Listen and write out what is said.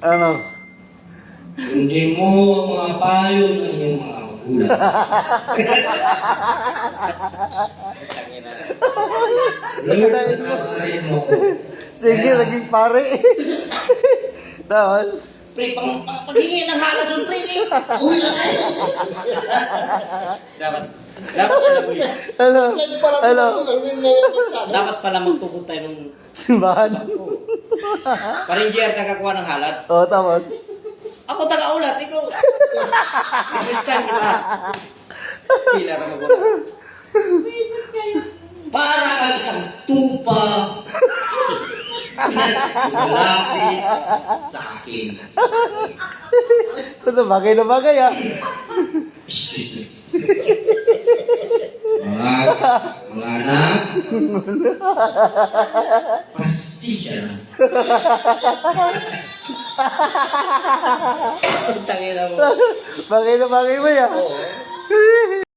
Ano? Hindi mo ang mga payo ng iyong mga magulang. Lord, patawarin mo ko. Sige, naging pare. Tapos, Pre, paghingi ng hala doon, pre. Uy na tayo. Dapat ano? Ano? dapat pala magtugot tayo ng Simbahan. parinjer kakakuha ng halad. O, tapos. Ako taga-ulat, ikaw. Kristan kita. Pila ka magulat. Para kang isang tupa. Malapit sa akin. Ito, bagay na bagay, ah. Mga anak, pastisya na. Tangina mo. Bagay na bagay mo, ah. Oo.